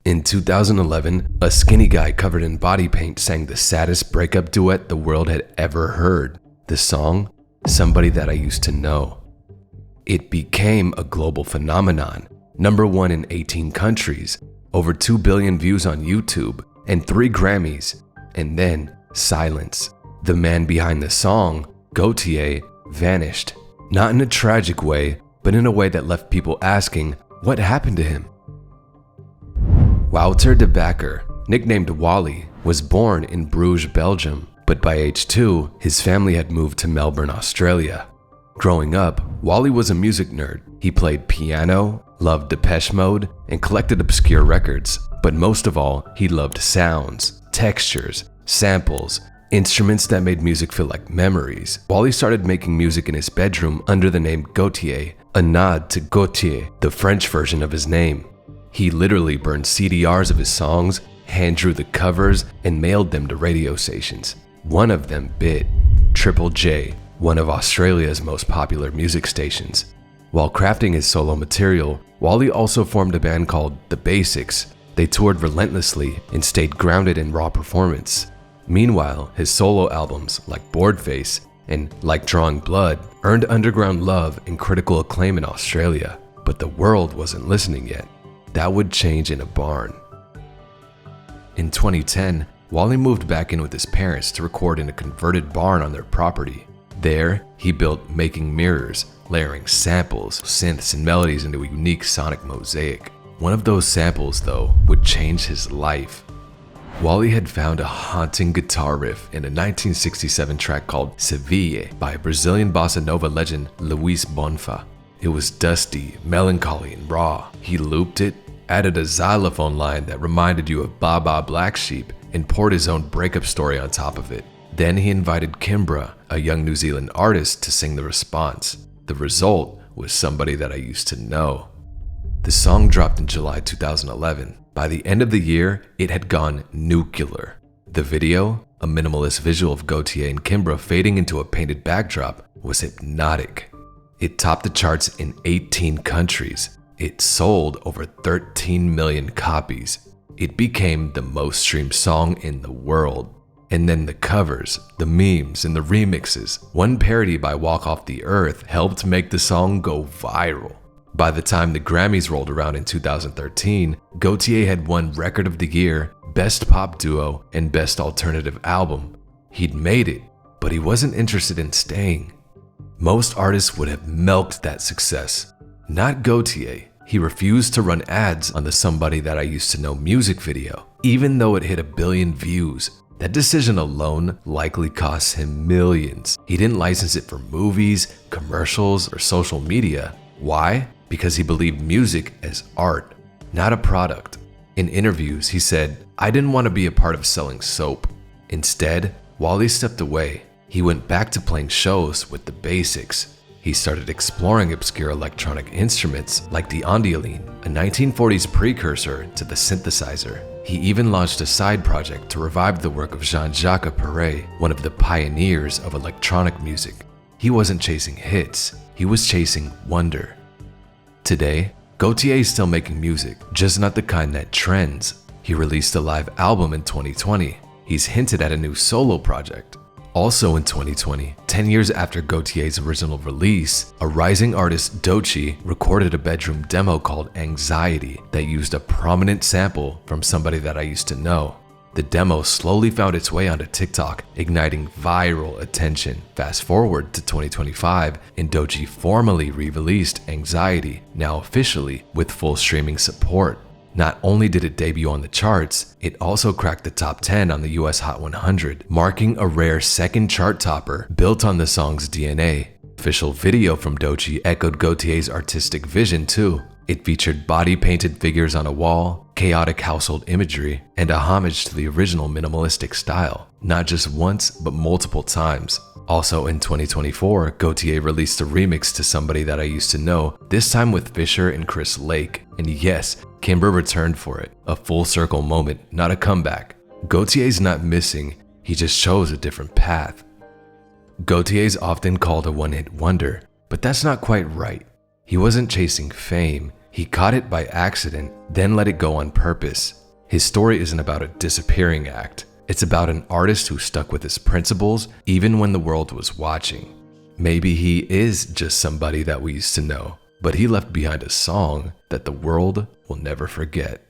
In 2011, a skinny guy covered in body paint sang the saddest breakup duet the world had ever heard. The song, Somebody That I Used to Know. It became a global phenomenon, #1 in 18 countries, over 2 billion views on YouTube, and 3 Grammys. And then, silence. The man behind the song, Gotye, vanished. Not in a tragic way, but in a way that left people asking, what happened to him? Wouter de Backer, nicknamed Wally, was born in Bruges, Belgium, but by age 2, his family had moved to Melbourne, Australia. Growing up, Wally was a music nerd. He played piano, loved Depeche Mode, and collected obscure records. But most of all, he loved sounds, textures, samples, instruments that made music feel like memories. Wally started making music in his bedroom under the name Gotye, a nod to Gotye, the French version of his name. He literally burned CDRs of his songs, hand-drew the covers, and mailed them to radio stations. One of them bit, Triple J, one of Australia's most popular music stations. While crafting his solo material, Wally also formed a band called The Basics. They toured relentlessly and stayed grounded in raw performance. Meanwhile, his solo albums like Boardface and Like Drawing Blood earned underground love and critical acclaim in Australia, but the world wasn't listening yet. That would change in a barn. In 2010, Wally moved back in with his parents to record in a converted barn on their property. There, he built Making Mirrors, layering samples, synths, and melodies into a unique sonic mosaic. One of those samples, though, would change his life. Wally had found a haunting guitar riff in a 1967 track called Seville by Brazilian bossa nova legend Luis Bonfa. It was dusty, melancholy, and raw. He looped it, added a xylophone line that reminded you of Baba Black Sheep, and poured his own breakup story on top of it. Then he invited Kimbra, a young New Zealand artist, to sing the response. The result was Somebody That I Used to Know. The song dropped in July 2011. By the end of the year, it had gone nuclear. The video, a minimalist visual of Gotye and Kimbra fading into a painted backdrop, was hypnotic. It topped the charts in 18 countries. It sold over 13 million copies. It became the most streamed song in the world. And then the covers, the memes, and the remixes. One parody by Walk Off the Earth helped make the song go viral. By the time the Grammys rolled around in 2013, Gotye had won Record of the Year, Best Pop Duo, and Best Alternative Album. He'd made it, but he wasn't interested in staying. Most artists would have milked that success. Not Gotye. He refused to run ads on the Somebody That I Used to Know music video, even though it hit 1 billion views. That decision alone likely cost him millions. He didn't license it for movies, commercials, or social media. Why? Because he believed music as art, not a product. In interviews, he said, "I didn't want to be a part of selling soap." Instead, Wally stepped away. He went back to playing shows with The Basics. He started exploring obscure electronic instruments like the ondiolene, a 1940s precursor to the synthesizer. He even launched a side project to revive the work of Jean-Jacques Perret, one of the pioneers of electronic music. He wasn't chasing hits, he was chasing wonder. Today, Gotye is still making music, just not the kind that trends. He released a live album in 2020. He's hinted at a new solo project. Also in 2020, 10 years after Gotye's original release, a rising artist, Doechii, recorded a bedroom demo called Anxiety that used a prominent sample from Somebody That I Used to Know. The demo slowly found its way onto TikTok, igniting viral attention. Fast forward to 2025, and Doechii formally re-released Anxiety, now officially with full streaming support. Not only did it debut on the charts, it also cracked the top 10 on the US Hot 100, marking a rare second chart topper built on the song's DNA. Official video from Doechii echoed Gotye's artistic vision too. It featured body-painted figures on a wall, chaotic household imagery, and a homage to the original minimalistic style, not just once, but multiple times. Also in 2024, Gotye released a remix to Somebody That I Used to Know, this time with Fisher and Chris Lake. And yes, Kimbra returned for it. A full circle moment, not a comeback. Gotye's not missing, he just chose a different path. Gotye's often called a one-hit wonder, but that's not quite right. He wasn't chasing fame, He caught it by accident, then let it go on purpose. His story isn't about a disappearing act. It's about an artist who stuck with his principles even when the world was watching. Maybe he is just somebody that we used to know, but he left behind a song that the world will never forget.